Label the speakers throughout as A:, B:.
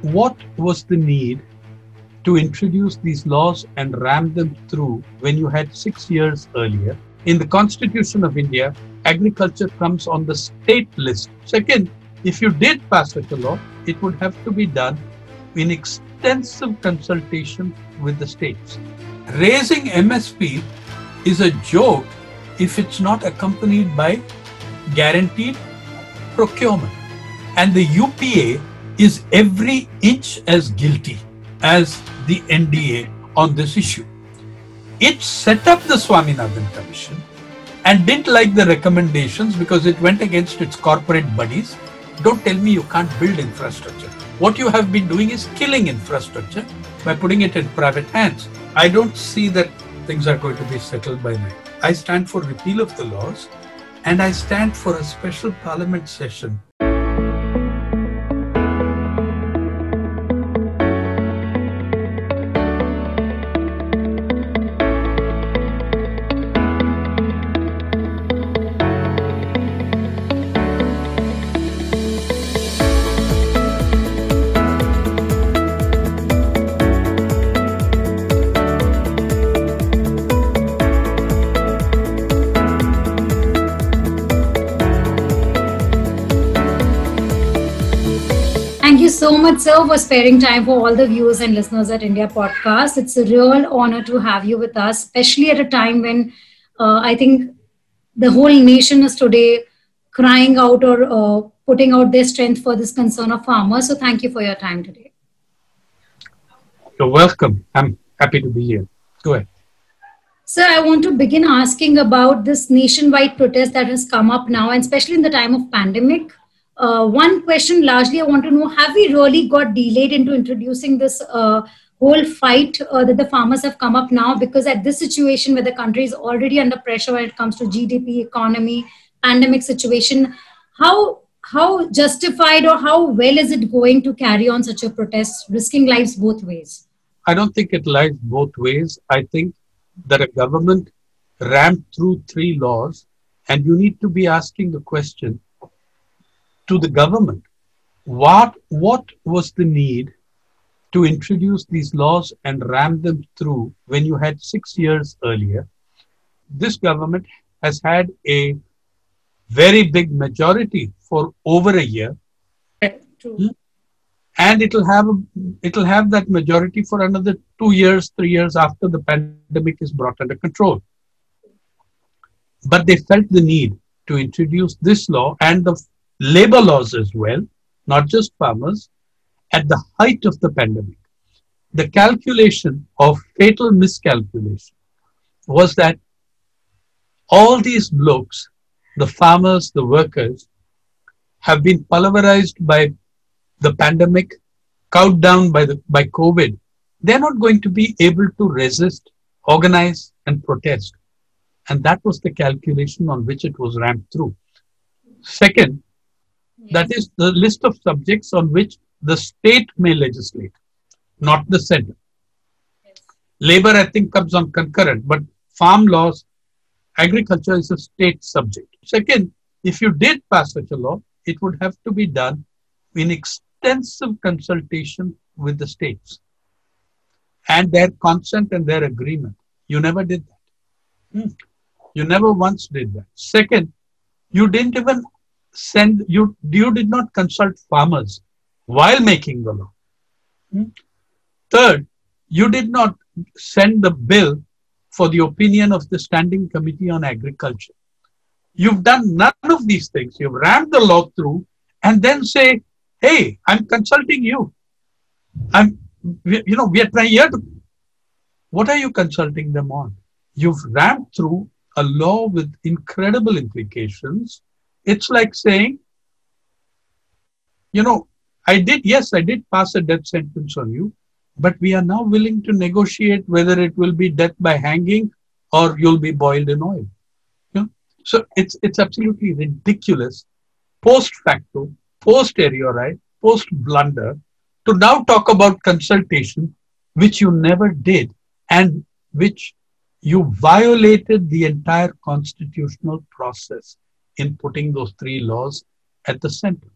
A: What was the need to introduce these laws and ram them through when you had 6 years earlier? In the Constitution of India, agriculture comes on the state list. Second, if you did pass such a law, it would have to be done in extensive consultation with the states. Raising MSP is a joke if it's not accompanied by guaranteed procurement. And the UPA is every inch as guilty as the NDA on this issue. It set up the Swaminathan Commission and didn't like the recommendations because it went against its corporate buddies. Don't tell me you can't build infrastructure. What you have been doing is killing infrastructure by putting it in private hands. I don't see that things are going to be settled by night. I stand for repeal of the laws and I stand for a special parliament session.
B: Thank you so much, sir, for sparing time for all the viewers and listeners at India Podcast. It's a real honor to have you with us, especially at a time when I think the whole nation is today crying out or putting out their strength for this concern of farmers. So thank you for your time today.
A: You're welcome. I'm happy to be here. Go ahead.
B: Sir, I want to begin asking about this nationwide protest that has come up now, and especially in the time of pandemic. One question largely I want to know, have we really got delayed into introducing this whole fight that the farmers have come up now? Because at this situation where the country is already under pressure when it comes to GDP, economy, pandemic situation, how justified or how well is it going to carry on such a protest, risking lives both ways?
A: I don't think it lies both ways. I think that a government rammed through 3 laws, and you need to be asking the question to the government, what was the need to introduce these laws and ram them through when you had 6 years earlier? This government has had a very big majority for over a year.
B: True.
A: And it'll have that majority for another 2 years, 3 years after the pandemic is brought under control. But they felt the need to introduce this law and the labor laws as well, not just farmers, at the height of the pandemic. The calculation of fatal miscalculation was that all these blokes, the farmers, the workers, have been pulverized by the pandemic, cowed down by COVID. They're not going to be able to resist, organize, and protest. And that was the calculation on which it was rammed through. Second, that is the list of subjects on which the state may legislate, not the center.
B: Yes.
A: Labor, I think, comes on concurrent, but farm laws, agriculture is a state subject. Second, if you did pass such a law, it would have to be done in extensive consultation with the states and their consent and their agreement. You never did that. You never once did that. Second, you didn't even you did not consult farmers while making the law. Third, you did not send the bill for the opinion of the Standing Committee on Agriculture. You've done none of these things. You've rammed the law through and then say, hey, I'm consulting you. We are trying here to. What are you consulting them on? You've rammed through a law with incredible implications. It's like saying, I did pass a death sentence on you, but we are now willing to negotiate whether it will be death by hanging or you'll be boiled in oil. So it's absolutely ridiculous, post facto, post eriori, post blunder, to now talk about consultation, which you never did and which you violated the entire constitutional process in putting those 3 laws at the center.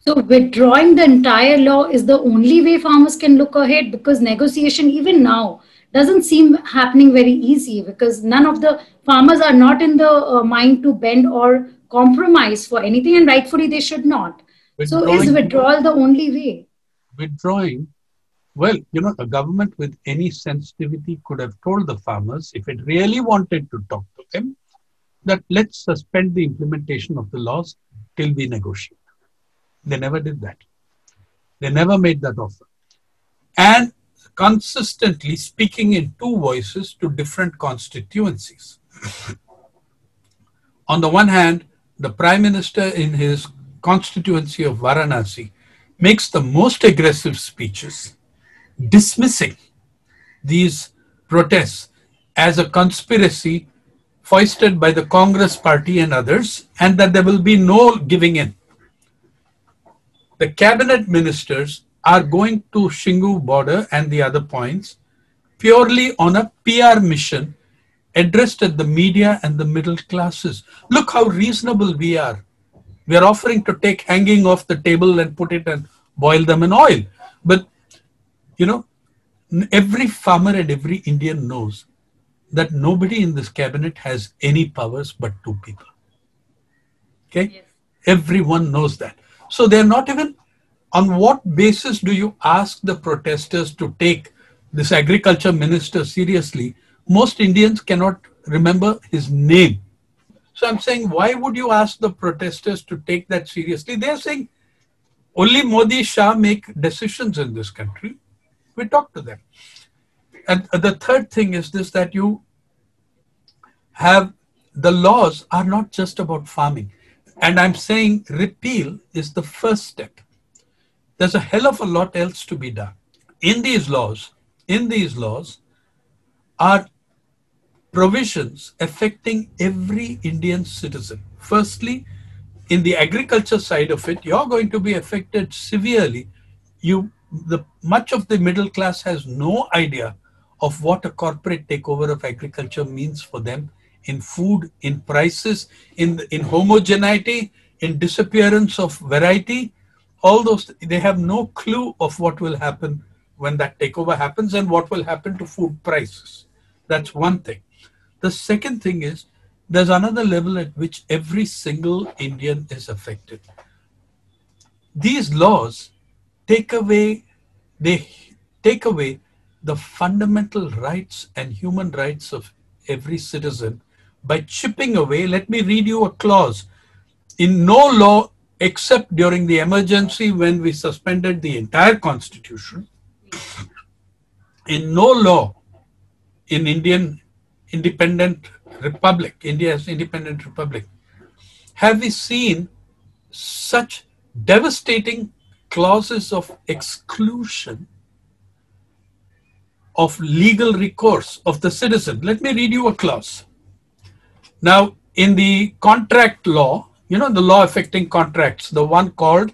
B: So withdrawing the entire law is the only way farmers can look ahead, because negotiation even now doesn't seem happening very easy, because none of the farmers are not in the mind to bend or compromise for anything, and rightfully they should not. So is
A: Withdrawing,
B: withdrawal the only way?
A: withdrawing. Well, a government with any sensitivity could have told the farmers, if it really wanted to talk to them, that let's suspend the implementation of the laws till we negotiate. They never did that. They never made that offer. And consistently speaking in two voices to different constituencies. On the one hand, the Prime Minister in his constituency of Varanasi makes the most aggressive speeches, dismissing these protests as a conspiracy foisted by the Congress party and others, and that there will be no giving in. The cabinet ministers are going to Shingu border and the other points purely on a PR mission addressed at the media and the middle classes. Look how reasonable we are. We are offering to take hanging off the table and put it and boil them in oil. But, every farmer and every Indian knows that nobody in this cabinet has any powers but two people. Okay? Yes. Everyone knows that. So they're not even, on what basis do you ask the protesters to take this agriculture minister seriously? Most Indians cannot remember his name. So I'm saying, why would you ask the protesters to take that seriously? They're saying, only Modi, Shah make decisions in this country. We talk to them. And the third thing is this, that you have, the laws are not just about farming. And I'm saying repeal is the first step. There's a hell of a lot else to be done. In these laws are provisions affecting every Indian citizen. Firstly, in the agriculture side of it, you're going to be affected severely. Much of the middle class has no idea of what a corporate takeover of agriculture means for them in food, in prices, in homogeneity, in disappearance of variety. All those, they have no clue of what will happen when that takeover happens and what will happen to food prices. That's one thing. The second thing is, there's another level at which every single Indian is affected. These laws take away the fundamental rights and human rights of every citizen by chipping away. Let me read you a clause. In no law, except during the emergency when we suspended the entire constitution, in no law in India's independent republic, have we seen such devastating clauses of exclusion of legal recourse of the citizen. Let me read you a clause. Now, in the contract law, the law affecting contracts, the one called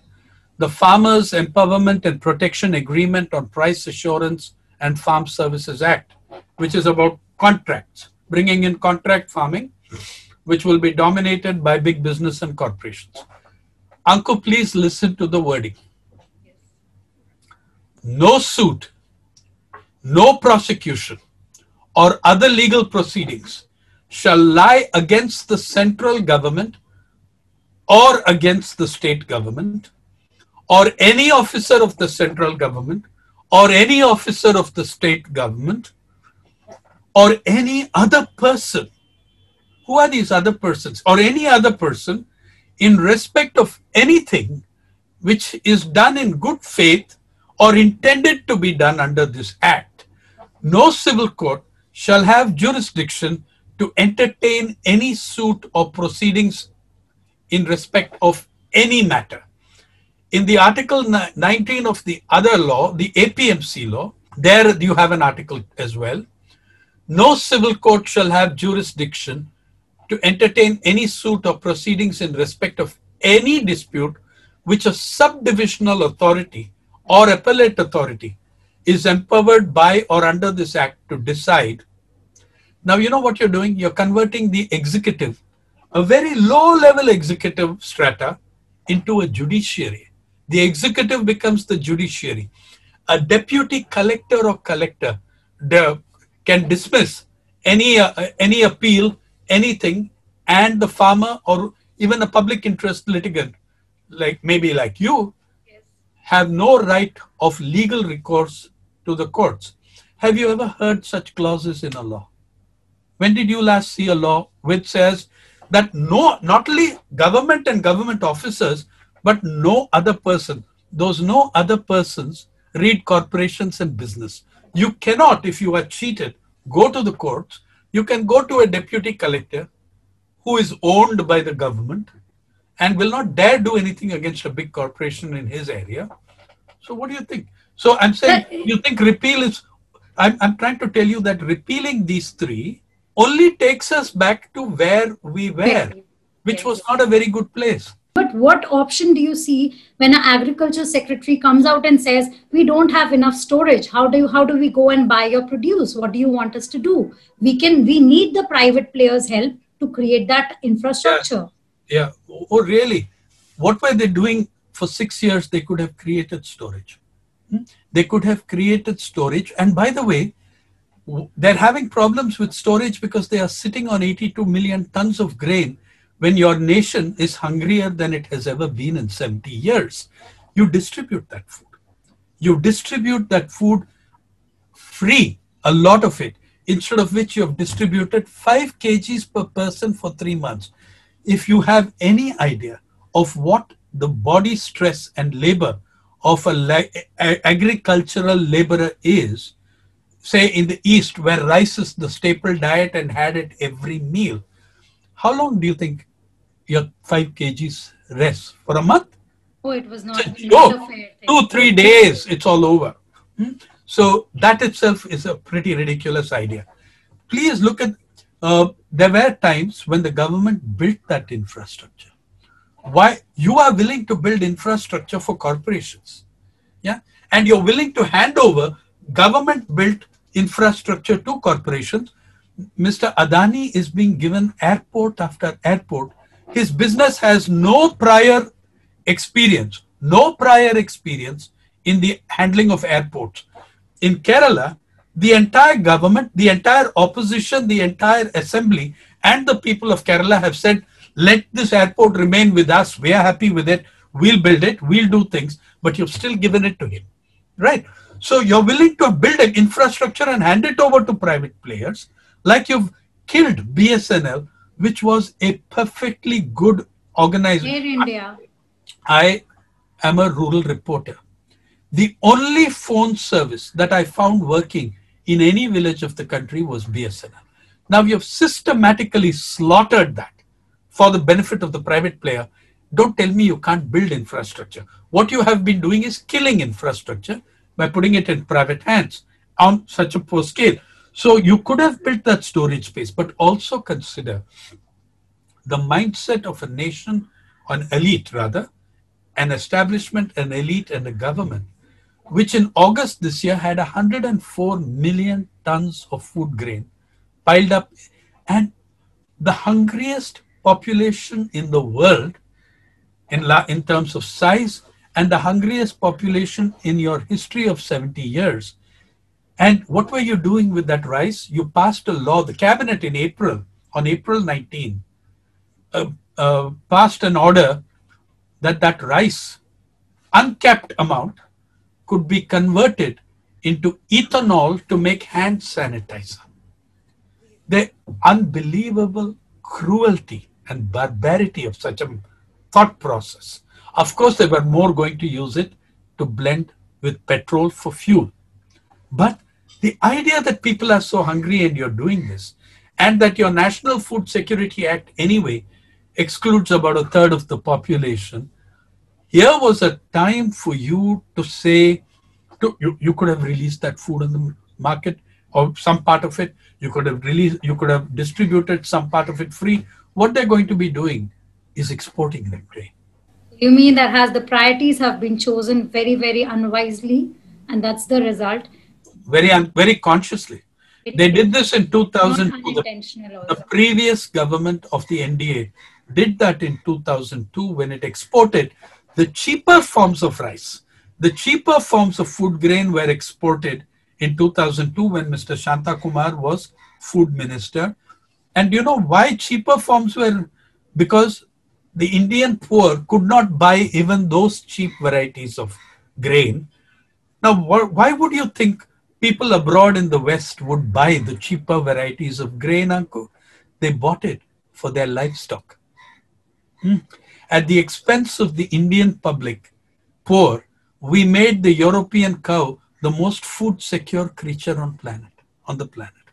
A: the Farmers Empowerment and Protection Agreement on Price Assurance and Farm Services Act, which is about contracts, bringing in contract farming, which will be dominated by big business and corporations. Anku, please listen to the wording. No suit, no prosecution, or other legal proceedings shall lie against the central government or against the state government, or any officer of the central government, or any officer of the state government, or any other person. Who are these other persons? Or any other person in respect of anything which is done in good faith or intended to be done under this act. No civil court shall have jurisdiction to entertain any suit or proceedings in respect of any matter. In the Article 19 of the other law, the APMC law, there you have an article as well. No civil court shall have jurisdiction to entertain any suit or proceedings in respect of any dispute which a subdivisional authority or appellate authority is empowered by or under this act to decide. Now, you know what you're doing? You're converting the executive, a very low-level executive strata, into a judiciary. The executive becomes the judiciary. A deputy collector or collector the, can dismiss any appeal, anything, and the farmer or even a public interest litigant, like maybe like you, have no right of legal recourse to the courts. Have you ever heard such clauses in a law? When did you last see a law which says that no, not only government and government officers, but no other person, those no other persons read corporations and business. You cannot, if you are cheated, go to the courts. You can go to a deputy collector who is owned by the government and will not dare do anything against a big corporation in his area. So what do you think? So I'm saying, you think repeal is, I'm trying to tell you that repealing these three only takes us back to where we were, which was not a very good place.
B: But what option do you see when an agriculture secretary comes out and says, we don't have enough storage? How do we go and buy your produce? What do you want us to do? We need the private players' help to create that infrastructure.
A: Yeah. Oh, really? What were they doing for 6 years? They could have created storage. They could have created storage. And by the way, they're having problems with storage because they are sitting on 82 million tons of grain when your nation is hungrier than it has ever been in 70 years. You distribute that food. You distribute that food free, a lot of it, instead of which you have distributed 5 kgs per person for 3 months. If you have any idea of what the body stress and labor of an agricultural laborer is, say in the East where rice is the staple diet and had it every meal, how long do you think your 5 kgs rests? For a month?
B: Oh, it was not a fair thing.
A: 2-3 days, it's all over. So that itself is a pretty ridiculous idea. Please look at, there were times when the government built that infrastructure. Why? You are willing to build infrastructure for corporations. Yeah. And you're willing to hand over government built infrastructure to corporations. Mr. Adani is being given airport after airport. His business has no prior experience in the handling of airports. In Kerala, the entire government, the entire opposition, the entire assembly, and the people of Kerala have said, let this airport remain with us. We are happy with it. We'll build it. We'll do things. But you've still given it to him. Right? So you're willing to build an infrastructure and hand it over to private players, like you've killed BSNL, which was a perfectly good organization.
B: Air India.
A: I am a rural reporter. The only phone service that I found working in any village of the country was BSNL. Now you've systematically slaughtered that for the benefit of the private player. Don't tell me you can't build infrastructure. What you have been doing is killing infrastructure by putting it in private hands on such a poor scale. So you could have built that storage space, but also consider the mindset of a nation, an elite rather, an establishment, an elite and a government, which in August this year had 104 million tons of food grain piled up, and the hungriest population in the world in terms of size, and the hungriest population in your history of 70 years. And what were you doing with that rice? You passed a law, the cabinet in April, on April 19, passed an order that rice, uncapped amount, could be converted into ethanol to make hand sanitizer. The unbelievable cruelty and barbarity of such a thought process. Of course, they were more going to use it to blend with petrol for fuel. But the idea that people are so hungry and you're doing this, and that your National Food Security Act anyway excludes about a third of the population, here was a time for you to say, you could have released that food on the market, or some part of it. You could have distributed some part of it free. What they're going to be doing is exporting that grain.
B: You mean that the priorities have been chosen very, very unwisely, and that's the result?
A: Very consciously. They did this in 2002. The previous government of the NDA did that in 2002 when it exported the cheaper forms of rice, the cheaper forms of food grain were exported in 2002 when Mr. Shanta Kumar was food minister. And you know why cheaper forms were? Because the Indian poor could not buy even those cheap varieties of grain. Now, why would you think people abroad in the West would buy the cheaper varieties of grain, Anku? They bought it for their livestock. At the expense of the Indian public, poor, we made the European cow the most food secure creature on the planet.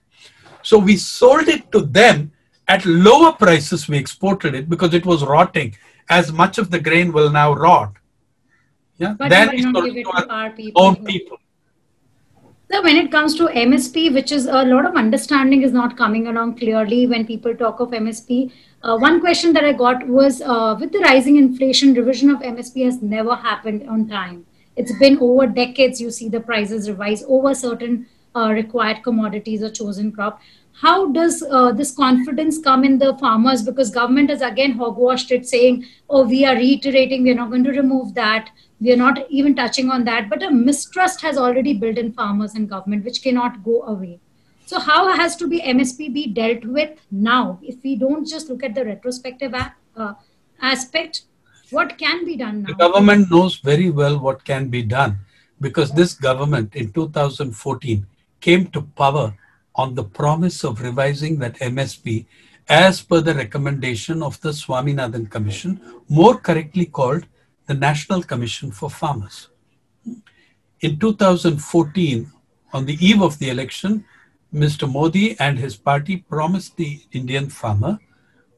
A: So we sold it to them at lower prices. We exported it because it was rotting. As much of the grain will now rot. Yeah.
B: But
A: Then
B: we
A: we
B: did not
A: sold
B: give
A: it
B: it
A: to
B: to
A: our
B: our people.
A: own people.
B: So when it comes to MSP, which is a lot of understanding is not coming along clearly when people talk of MSP. One question that I got was with the rising inflation, revision of MSP has never happened on time. It's been over decades you see the prices revise over certain required commodities or chosen crop. How does this confidence come in the farmers? Because government has again hogwashed it, saying, "Oh, we are reiterating, we are not going to remove that. We are not even touching on that." But a mistrust has already built in farmers and government, which cannot go away. So, how has to be MSP be dealt with now? If we don't just look at the retrospective aspect, what can be done
A: The
B: now?
A: government knows very well what can be done because this government in 2014 came to power on the promise of revising that MSP as per the recommendation of the Swaminathan Commission, more correctly called the National Commission for Farmers. In 2014, on the eve of the election, Mr. Modi and his party promised the Indian farmer,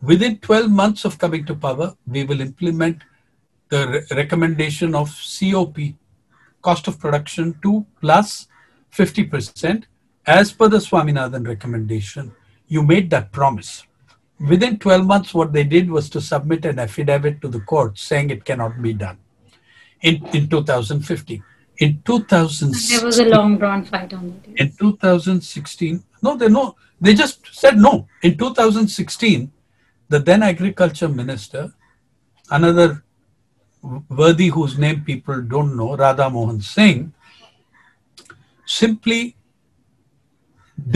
A: within 12 months of coming to power, we will implement the recommendation of COP, cost of production 2 plus 50%, as per the Swaminathan recommendation. You made that promise. Within 12 months, what they did was to submit an affidavit to the court saying it cannot be done in 2015. In
B: And there was a
A: 2016,
B: long drawn fight on that.
A: in
B: Yes.
A: 2016, no, they just said no. In 2016, the then agriculture minister, another worthy whose name people don't know, Radha Mohan Singh, simply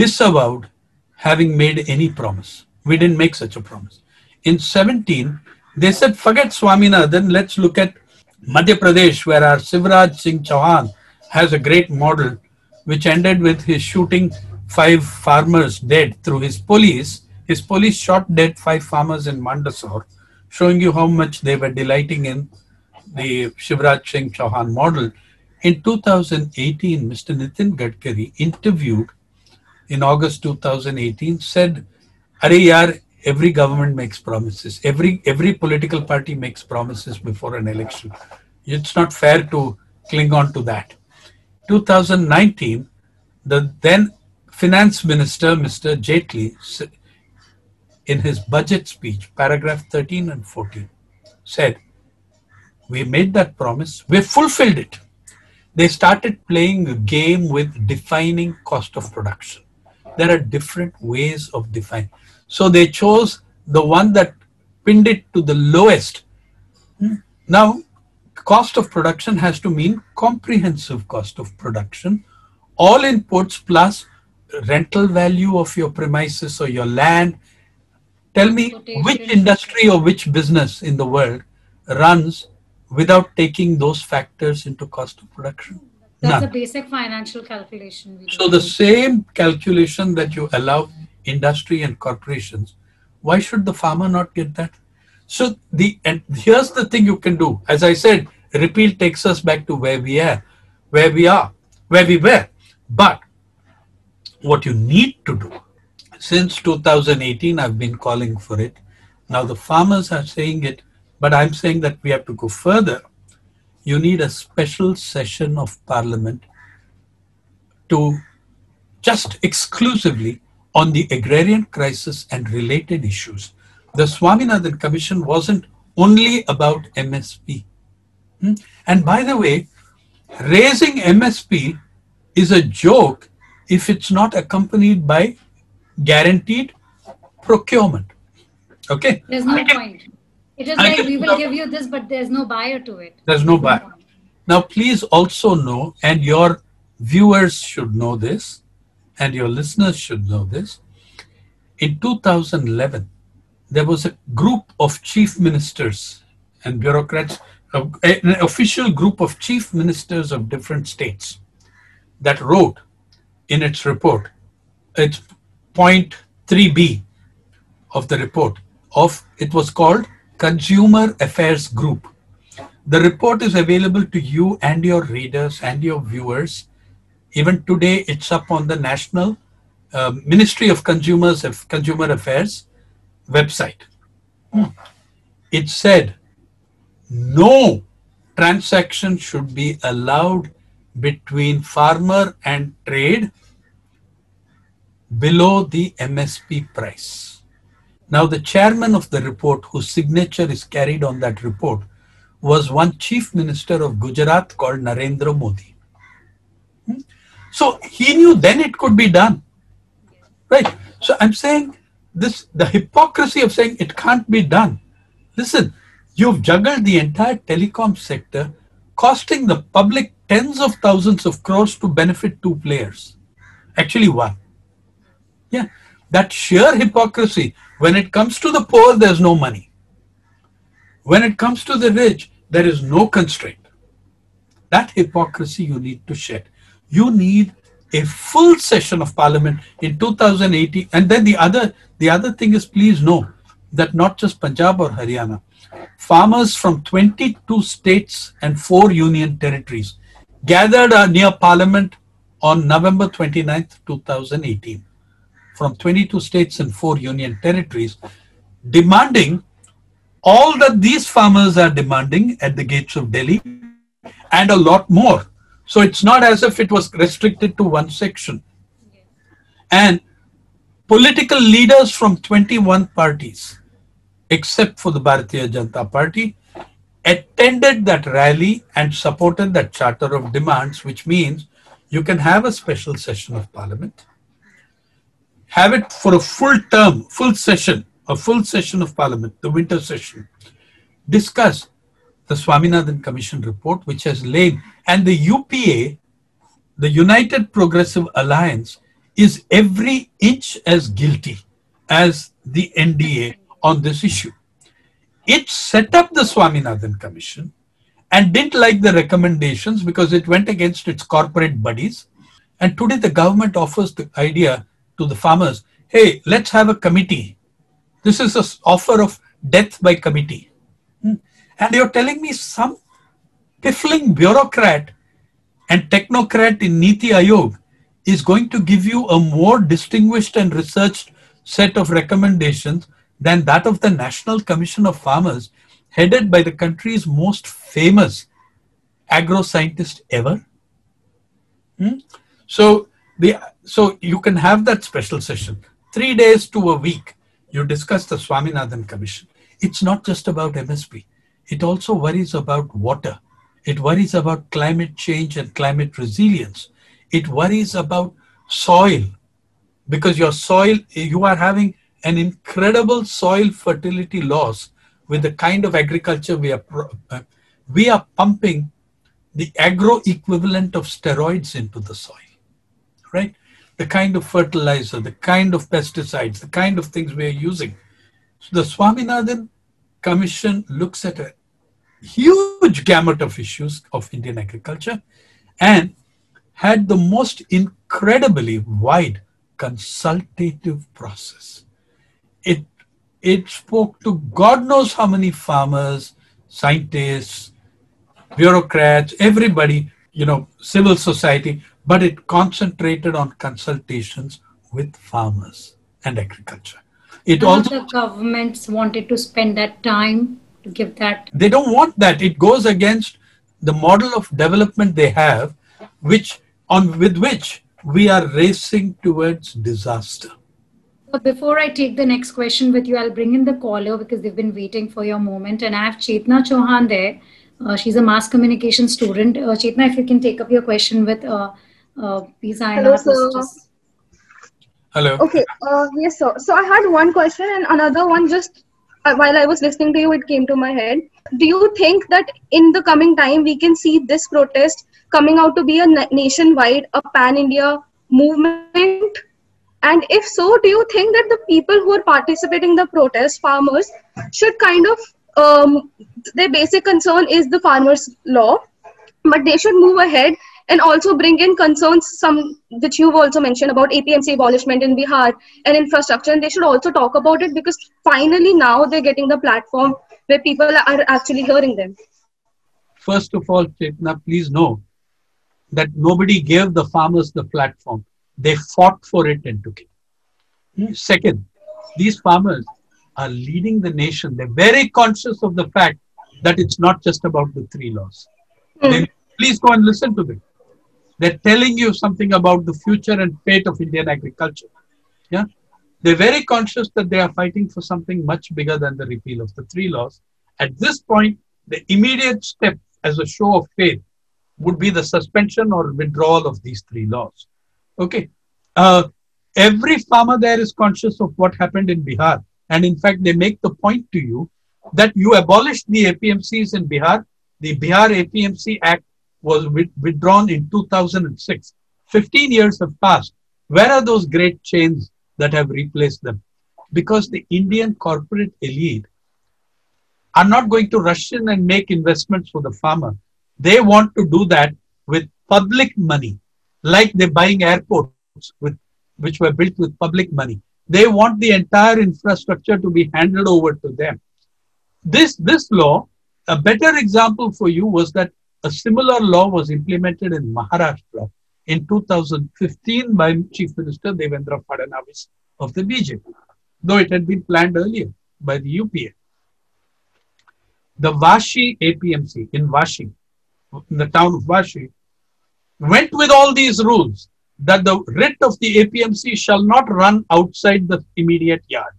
A: disavowed having made any promise. We didn't make such a promise. In 17, they said, forget Swaminathan, let's look at Madhya Pradesh, where our Shivraj Singh Chauhan has a great model, which ended with his shooting 5 farmers dead through his police. His police shot dead 5 farmers in Mandsaur, showing you how much they were delighting in the Shivraj Singh Chauhan model. In 2018, Mr. Nitin Gadkari interviewed in August 2018 said, "Are yaar, every government makes promises. Every political party makes promises before an election. It's not fair to cling on to that." 2019, the then finance minister, Mr. Jaitley, in his budget speech, paragraph 13 and 14, said, "We made that promise. We fulfilled it." They started playing a game with defining cost of production. There are different ways of defining. So they chose the one that pinned it to the lowest. Now, cost of production has to mean comprehensive cost of production, all inputs plus rental value of your premises or your land. Tell me which
B: Transportation.
A: industry or which business in the world runs without taking those factors into cost of production?
B: That's a
A: None.
B: basic financial calculation we do.
A: So the same calculation that you allow industry and corporations, why should the farmer not get that? So and here's the thing you can do. As I said, repeal takes us back to where we are, where we were. But what you need to do, since 2018, I've been calling for it. Now the farmers are saying it, but I'm saying that we have to go further. You need a special session of parliament to just exclusively on the agrarian crisis and related issues. The Swaminathan Commission wasn't only about MSP. And by the way, raising MSP is a joke if it's not accompanied by guaranteed procurement. Okay?
B: There's no point. It is
A: I
B: like
A: can
B: we
A: put
B: will
A: out,
B: give you this, but there's no buyer to it.
A: there's no
B: That's the
A: buy.
B: point.
A: Now, please also know, and your viewers should know this, and your listeners should know this. In 2011, there was a group of chief ministers and bureaucrats, an official group of chief ministers of different states that wrote in its report, its point 3b of the report of, it was called Consumer Affairs Group. The report is available to you and your readers and your viewers. Even today, it's up on the National Ministry of Consumer Affairs website. It said no transaction should be allowed between farmer and trade below the MSP price. Now, the chairman of the report, whose signature is carried on that report, was one chief minister of Gujarat called Narendra Modi. So he knew then it could be done, right? So I'm saying this, the hypocrisy of saying it can't be done. Listen, you've juggled the entire telecom sector, costing the public tens of thousands of crores to benefit two players. Actually, one. Yeah. That sheer hypocrisy. When it comes to the poor, there's no money. When it comes to the rich, there is no constraint. That hypocrisy you need to shed. You need a full session of parliament in 2018. And then the other thing is, please know that not just Punjab or Haryana, farmers from 22 states and 4 union territories gathered near parliament on November 29th, 2018, from 22 states and 4 union territories, demanding all that these farmers are demanding at the gates of Delhi and a lot more. So it's not as if it was restricted to one section. And political leaders from 21 parties, except for the Bharatiya Janata Party, attended that rally and supported that charter of demands, which means you can have a special session of parliament, have it for a full term, a full session of parliament, the winter session, discuss the Swaminathan Commission report, which has laid, and the UPA, the United Progressive Alliance, is every inch as guilty as the NDA on this issue. It set up the Swaminathan Commission and didn't like the recommendations because it went against its corporate buddies. And today the government offers the idea to the farmers, hey, let's have a committee. This is an offer of death by committee. And you're telling me some piffling bureaucrat and technocrat in Niti Aayog is going to give you a more distinguished and researched set of recommendations than that of the National Commission of Farmers, headed by the country's most famous agro-scientist ever? So you can have that special session. 3 days to a week, you discuss the Swaminathan Commission. It's not just about MSP. It also worries about water. It worries about climate change and climate resilience. It worries about soil, because your soil, you are having an incredible soil fertility loss with the kind of agriculture we are pumping the agro equivalent of steroids into the soil, right? The kind of fertilizer, the kind of pesticides, the kind of things we are using. So the Swaminathan Commission looks at a huge gamut of issues of Indian agriculture and had the most incredibly wide consultative process. It spoke to God knows how many farmers, scientists, bureaucrats, everybody, civil society, but it concentrated on consultations with farmers and agriculture. It
B: None of
A: also,
B: the governments wanted to spend that time to give that.
A: they don't want that. It goes against the model of development they have, with which we are racing towards disaster.
B: So before I take the next question with you, I'll bring in the caller because they've been waiting for your moment. And I have Chetna Chauhan there. She's a mass communication student. Chetna, if you can take up your question with
C: Hello, sir.
A: Hello.
C: Okay. Yes, sir. So I had one question and another one just
D: while I was listening to you, it came to my head. Do you think that in the coming time we can see this protest coming out to be a nationwide, a pan-India movement? And if so, do you think that the people who are participating in the protest, farmers, should kind of, their basic concern is the farmers' law, but they should move ahead and also bring in concerns, some which you've also mentioned about APMC abolishment in Bihar and infrastructure, and they should also talk about it because finally now they're getting the platform where people are actually hearing them.
A: First of all, Chetna, please know that nobody gave the farmers the platform. They fought for it and took it. Second, these farmers are leading the nation. They're very conscious of the fact that it's not just about the three laws. Then please go and listen to them. They're telling you something about the future and fate of Indian agriculture. Yeah, they're very conscious that they are fighting for something much bigger than the repeal of the three laws. At this point, the immediate step as a show of faith would be the suspension or withdrawal of these three laws. Okay. Every farmer there is conscious of what happened in Bihar. And in fact, they make the point to you that you abolished the APMCs in Bihar. The Bihar APMC Act was withdrawn in 2006. 15 years have passed. Where are those great chains that have replaced them? Because the Indian corporate elite are not going to rush in and make investments for the farmer. They want to do that with public money, like they're buying airports which were built with public money. They want the entire infrastructure to be handed over to them. This law, a better example for you was that a similar law was implemented in Maharashtra in 2015 by Chief Minister Devendra Fadnavis of the BJP, though it had been planned earlier by the UPA. The Vashi APMC in Vashi, in the town of Vashi, went with all these rules that the writ of the APMC shall not run outside the immediate yard.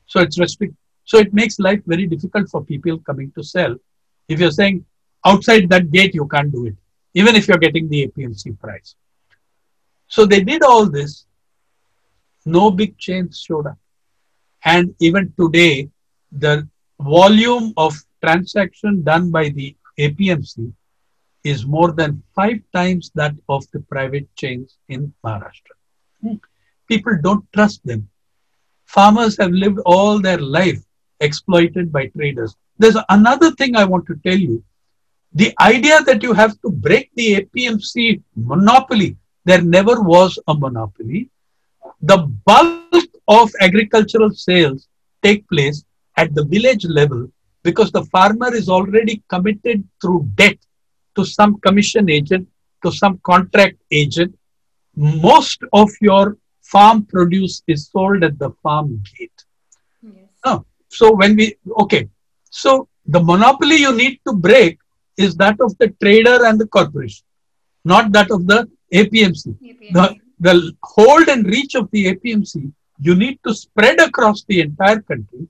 A: So it's restricted. So it makes life very difficult for people coming to sell. If you're saying outside that gate, you can't do it, even if you're getting the APMC price. So they did all this. No big chains showed up. And even today, the volume of transaction done by the APMC is more than 5 times that of the private chains in Maharashtra. People don't trust them. Farmers have lived all their life exploited by traders. There's another thing I want to tell you. The idea that you have to break the APMC monopoly, there never was a monopoly. The bulk of agricultural sales take place at the village level because the farmer is already committed through debt to some commission agent, to some contract agent. Most of your farm produce is sold at the farm gate. Yes. So so the monopoly you need to break is that of the trader and the corporation, not that of the APMC. The hold and reach of the APMC, you need to spread across the entire country,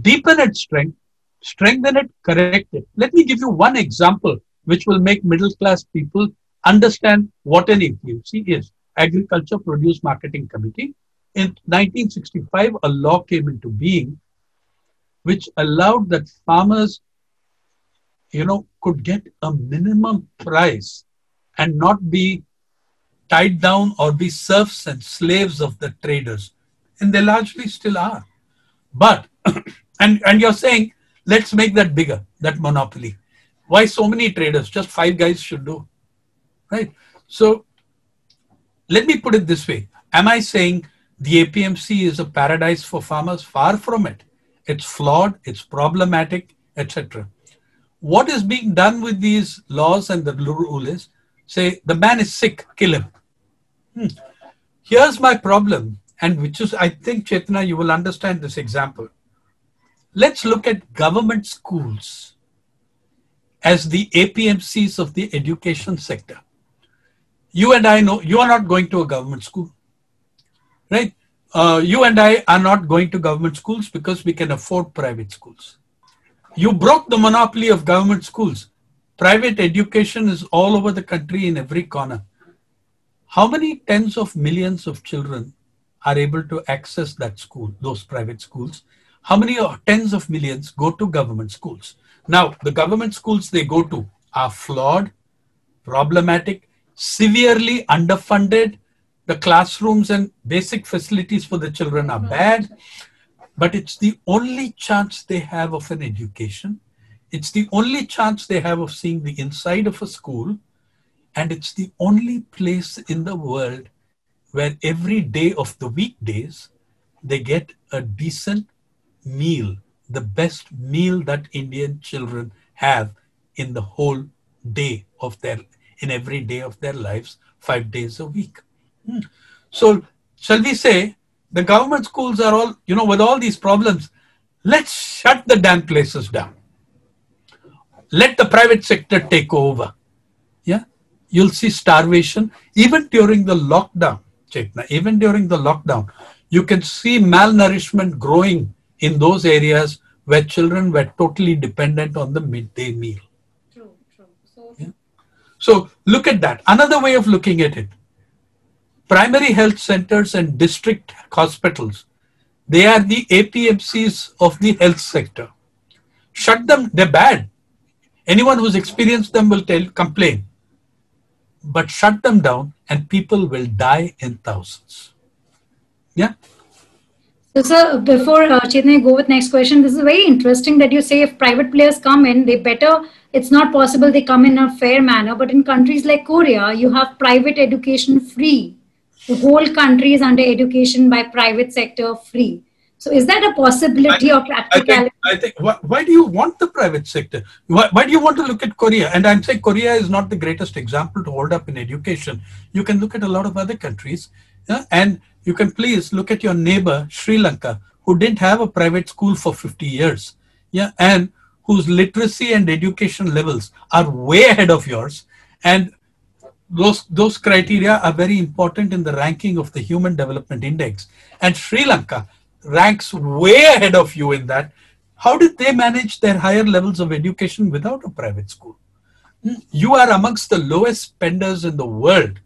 A: deepen its strength, strengthen it, correct it. Let me give you one example which will make middle class people understand what an APMC is. Agriculture Produce Marketing Committee. In 1965, a law came into being which allowed that farmers, could get a minimum price and not be tied down or be serfs and slaves of the traders. And they largely still are. But, and you're saying, let's make that bigger, that monopoly. Why so many traders? Just 5 guys should do, right? So let me put it this way. Am I saying the APMC is a paradise for farmers? Far from it. It's flawed, it's problematic, etc. What is being done with these laws and the rule is, say, the man is sick, kill him. Here's my problem, and which is, I think, Chetna, you will understand this example. Let's look at government schools as the APMCs of the education sector. You and I know you are not going to a government school, right? You and I are not going to government schools because we can afford private schools. You broke the monopoly of government schools. Private education is all over the country in every corner. How many tens of millions of children are able to access that school, those private schools? how many tens of millions go to government schools? Now, the government schools they go to are flawed, problematic, severely underfunded. The classrooms and basic facilities for the children are bad, but it's the only chance they have of an education. It's the only chance they have of seeing the inside of a school. And it's the only place in the world where every day of the weekdays, they get a decent meal, the best meal that Indian children have in the whole day of in every day of their lives, 5 days a week. So shall we say the government schools are all, with all these problems, let's shut the damn places down. Let the private sector take over. Yeah. You'll see starvation even during the lockdown, Chetna, even during the lockdown. You can see malnourishment growing in those areas where children were totally dependent on the midday meal.
B: True.
A: So look at that. Another way of looking at it. Primary health centers and district hospitals, they are the APMCs of the health sector. Shut them, they're bad. Anyone who's experienced them will complain. But shut them down and people will die in thousands. Yeah.
B: So, sir, before Chetna go with next question, this is very interesting that you say if private players come in, it's not possible they come in a fair manner. But in countries like Korea, you have private education free. The whole country is under education by private sector free. So is that a possibility or practicality?
A: I think why do you want the private sector? Why do you want to look at Korea? And I'm saying Korea is not the greatest example to hold up in education. You can look at a lot of other countries, and you can please look at your neighbor, Sri Lanka, who didn't have a private school for 50 years, and whose literacy and education levels are way ahead of yours. And those criteria are very important in the ranking of the Human Development Index. And Sri Lanka ranks way ahead of you in that. How did they manage their higher levels of education without a private school? You are amongst the lowest spenders in the world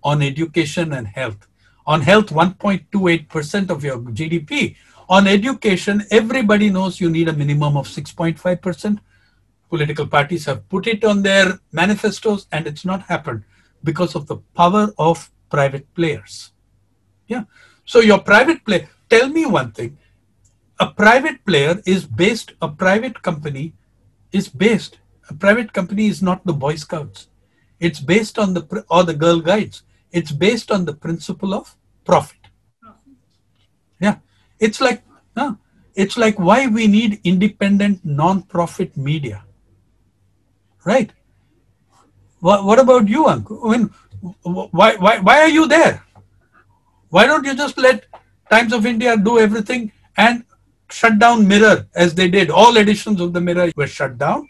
A: on education and health. On health, 1.28% of your GDP. On education, everybody knows you need a minimum of 6.5%. Political parties have put it on their manifestos and it's not happened because of the power of private players. Yeah. So your private player, tell me one thing. A private company is not the Boy Scouts. It's based on or the Girl Guides. It's based on the principle of profit. Yeah. It's like why we need independent non-profit media. Right. What about you, Anku? I mean, why are you there? Why don't you just let Times of India do everything and shut down Mirror as they did? All editions of the Mirror were shut down.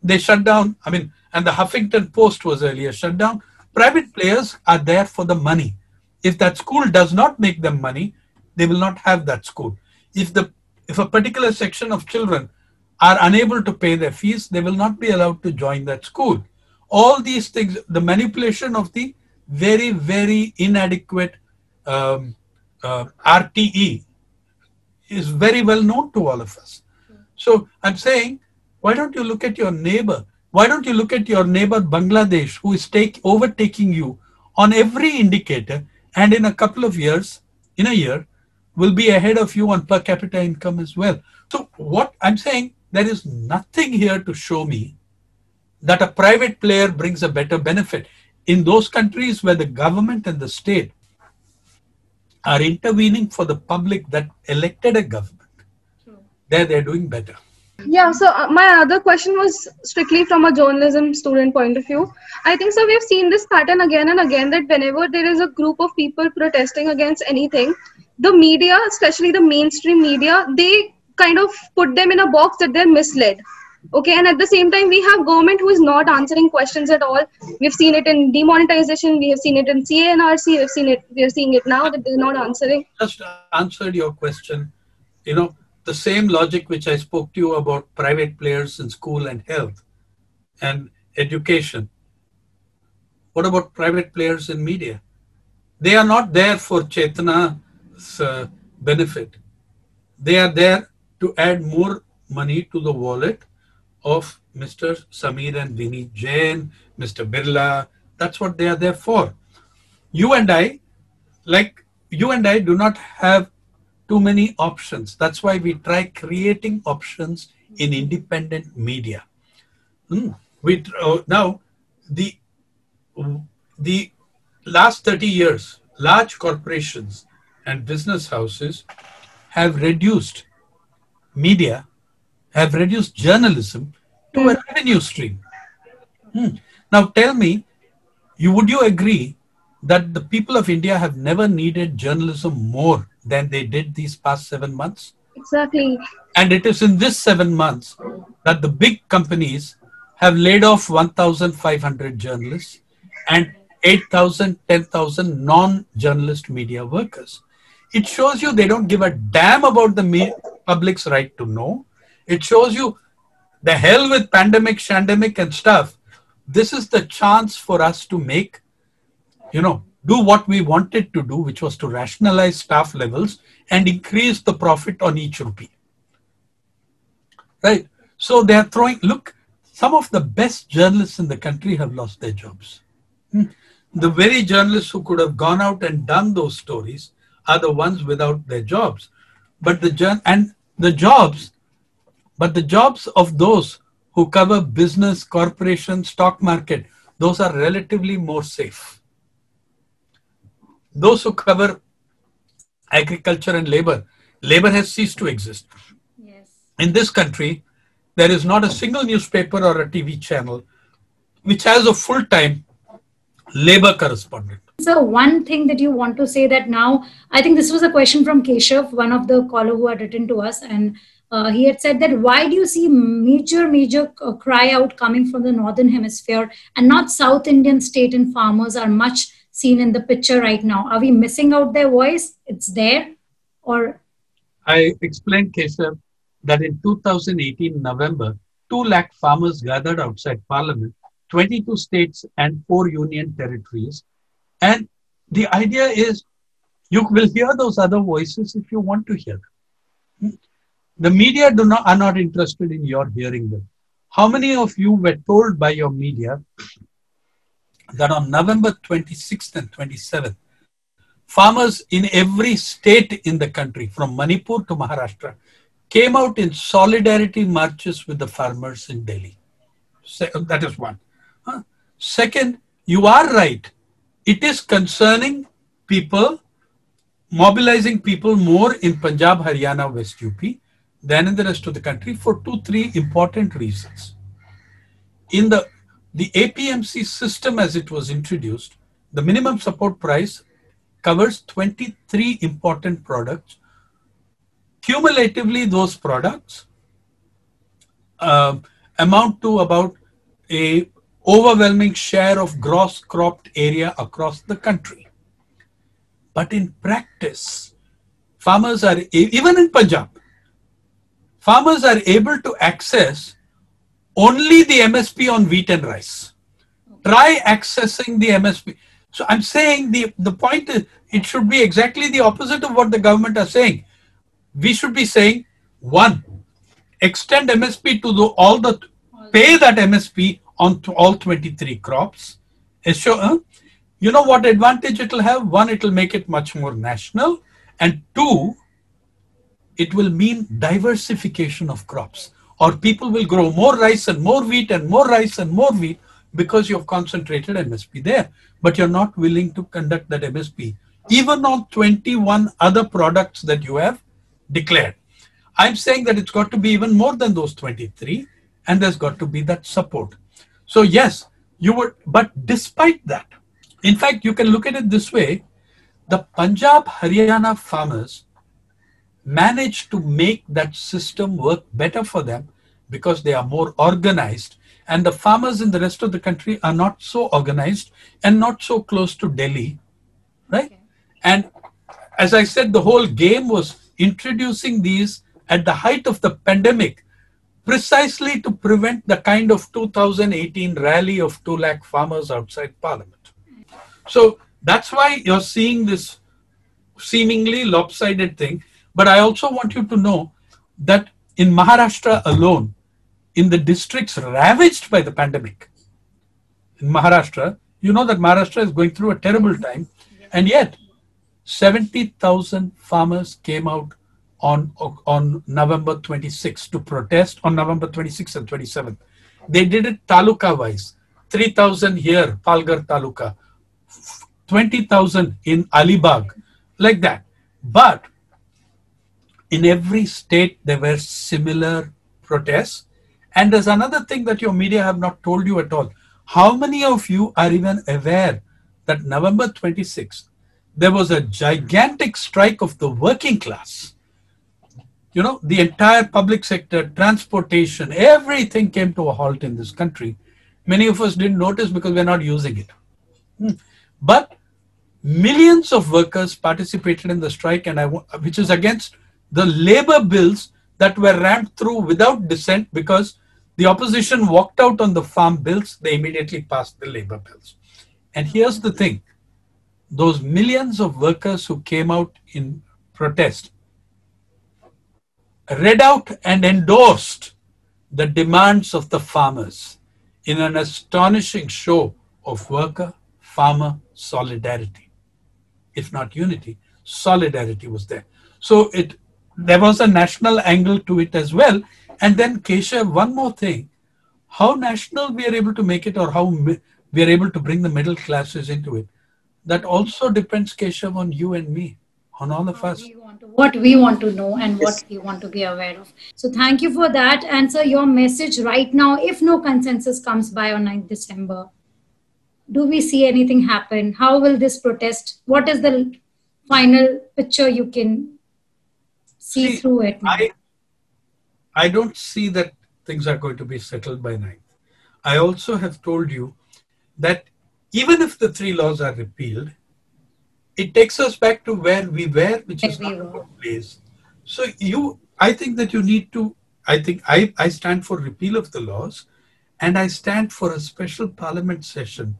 A: They shut down, and the Huffington Post was earlier shut down. Private players are there for the money. If that school does not make them money, they will not have that school. If a particular section of children are unable to pay their fees, they will not be allowed to join that school. All these things, the manipulation of the very, very inadequate RTE is very well known to all of us. So I'm saying, why don't you look at your neighbor? Why don't you look at your neighbor Bangladesh, who is overtaking you on every indicator, and in a couple of years, in a year, will be ahead of you on per capita income as well. So what I'm saying, there is nothing here to show me that a private player brings a better benefit. In those countries where the government and the state are intervening for the public that elected a government, there they're doing better.
D: Yeah, so my other question was strictly from a journalism student point of view. I think so. We've seen this pattern again and again that whenever there is a group of people protesting against anything, the media, especially the mainstream media, they kind of put them in a box that they're misled. Okay, and at the same time, we have government who is not answering questions at all. We've seen it in demonetization. We have seen it in CANRC. We are seeing it now that they're not answering.
A: Just answered your question. The same logic which I spoke to you about private players in school and health and education. What about private players in media? They are not there for Chetna's benefit. They are there to add more money to the wallet of Mr. Samir and Vinny Jain, Mr. Birla. That's what they are there for. You and I, do not have too many options. That's why we try creating options in independent media. Now, the last 30 years, large corporations and business houses have reduced media, have reduced journalism to a revenue stream. Now tell me, would you agree that the people of India have never needed journalism more than they did these past 7 months?
D: Exactly.
A: And it is in this 7 months that the big companies have laid off 1,500 journalists and 8,000, 10,000 non-journalist media workers. It shows you they don't give a damn about the public's right to know. It shows you the hell with pandemic, shandemic and stuff. This is the chance for us to make, do what we wanted to do, which was to rationalize staff levels and increase the profit on each rupee. Right? So they are look, some of the best journalists in the country have lost their jobs. The very journalists who could have gone out and done those stories are the ones without their jobs. But the jobs of those who cover business, corporation, stock market, those are relatively more safe. Those who cover agriculture and labor has ceased to exist.
B: Yes.
A: In this country, there is not a single newspaper or a TV channel which has a full-time labor correspondent.
B: So one thing that you want to say that now, I think this was a question from Keshav, one of the caller who had written to us, and he had said that why do you see major cry out coming from the northern hemisphere and not South Indian state and farmers are much seen in the picture right now? Are we missing out their voice? It's there? Or
A: I explained, Keshav, that in 2018 November, 2 lakh farmers gathered outside Parliament, 22 states and 4 union territories. And the idea is you will hear those other voices if you want to hear them. The media are not interested in your hearing them. How many of you were told by your media that on November 26th and 27th, farmers in every state in the country, from Manipur to Maharashtra, came out in solidarity marches with the farmers in Delhi? That is one. Second, you are right. It is concerning people, mobilizing people more in Punjab, Haryana, West UP than in the rest of the country for 2-3 important reasons. In the APMC system as it was introduced, the minimum support price covers 23 important products. Cumulatively, those products amount to about a overwhelming share of gross cropped area across the country. But in practice, farmers are, even in Punjab, farmers are able to access only the MSP on wheat and rice. Try accessing the MSP. So I'm saying the point is, it should be exactly the opposite of what the government are saying. We should be saying, one, extend MSP to pay that MSP on all 23 crops. You know what advantage it will have? One, it will make it much more national. And two, it will mean diversification of crops. Or people will grow more rice and more wheat and more rice and more wheat because you have concentrated MSP there. But you're not willing to conduct that MSP, even on 21 other products that you have declared. I'm saying that it's got to be even more than those 23, and there's got to be that support. So yes, but despite that, in fact, you can look at it this way, the Punjab, Haryana farmers managed to make that system work better for them because they are more organized, and the farmers in the rest of the country are not so organized and not so close to Delhi, right? Okay. And as I said, the whole game was introducing these at the height of the pandemic, precisely to prevent the kind of 2018 rally of 2 lakh farmers outside Parliament. So that's why you're seeing this seemingly lopsided thing. But I also want you to know, that in Maharashtra alone, in the districts ravaged by the pandemic, in Maharashtra, you know that Maharashtra is going through a terrible time, and yet 70,000 farmers came out on November 26th to protest on November 26th and 27th. They did it taluka wise. 3,000 here, Palghar Taluka, 20,000 in Alibag, like that. But in every state, there were similar protests. And there's another thing that your media have not told you at all. How many of you are even aware that November 26th, there was a gigantic strike of the working class? You know, the entire public sector, transportation, everything came to a halt in this country. Many of us didn't notice because we're not using it. But millions of workers participated in the strike, and which is against the labor bills that were rammed through without dissent, because the opposition walked out on the farm bills. They immediately passed the labor bills. And here's the thing. Those millions of workers who came out in protest read out and endorsed the demands of the farmers in an astonishing show of worker-farmer solidarity. If not unity, solidarity was there. So there was a national angle to it as well. And then, Keshav, one more thing. How national we are able to make it, or how we are able to bring the middle classes into it, that also depends, Keshav, on you and me, on all of us.
B: What we want to know and what we want to be aware of. So thank you for that. And sir, your message right now, if no consensus comes by on 9th December, do we see anything happen? How will this protest? What is the final picture you can see through it?
A: I don't see that things are going to be settled by 9th. I also have told you that even if the 3 laws are repealed, it takes us back to where we were, which is not a good place. So I think that you need to, I stand for repeal of the laws, and I stand for a special parliament session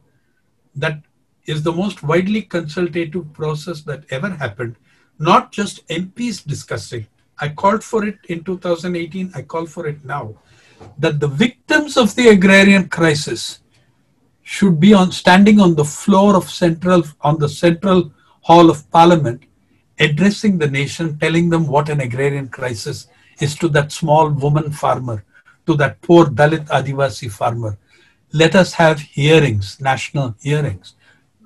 A: that is the most widely consultative process that ever happened, not just MPs discussing. I called for it in 2018, I call for it now, that the victims of the agrarian crisis should be standing on the floor of the central hall of parliament, addressing the nation, telling them what an agrarian crisis is to that small woman farmer, to that poor Dalit Adivasi farmer. Let us have hearings, national hearings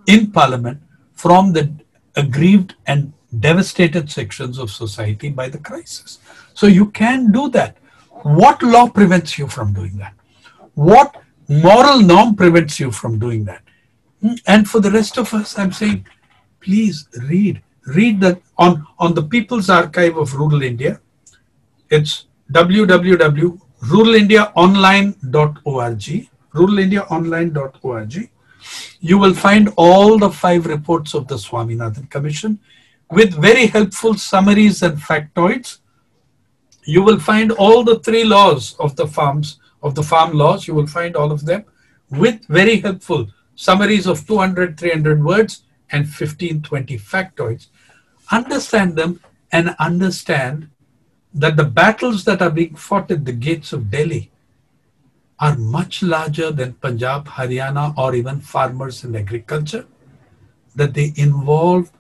A: in parliament from the aggrieved and devastated sections of society by the crisis. So you can do that. What law prevents you from doing that? What moral norm prevents you from doing that? And for the rest of us, I'm saying, please read that on the People's Archive of Rural India. It's www.ruralindiaonline.org, ruralindiaonline.org. You will find all the 5 reports of the Swaminathan Commission with very helpful summaries and factoids. You will find all the 3 laws of the farm laws. You will find all of them with very helpful summaries of 200, 300 words and 15, 20 factoids. Understand them and understand that the battles that are being fought at the gates of Delhi are much larger than Punjab, Haryana, or even farmers and agriculture, that they involve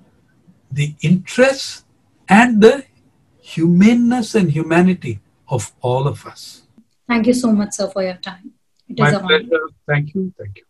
A: the interests and the humaneness and humanity of all of us.
B: Thank you so much, sir, for your time.
A: My pleasure. Thank you. Thank you.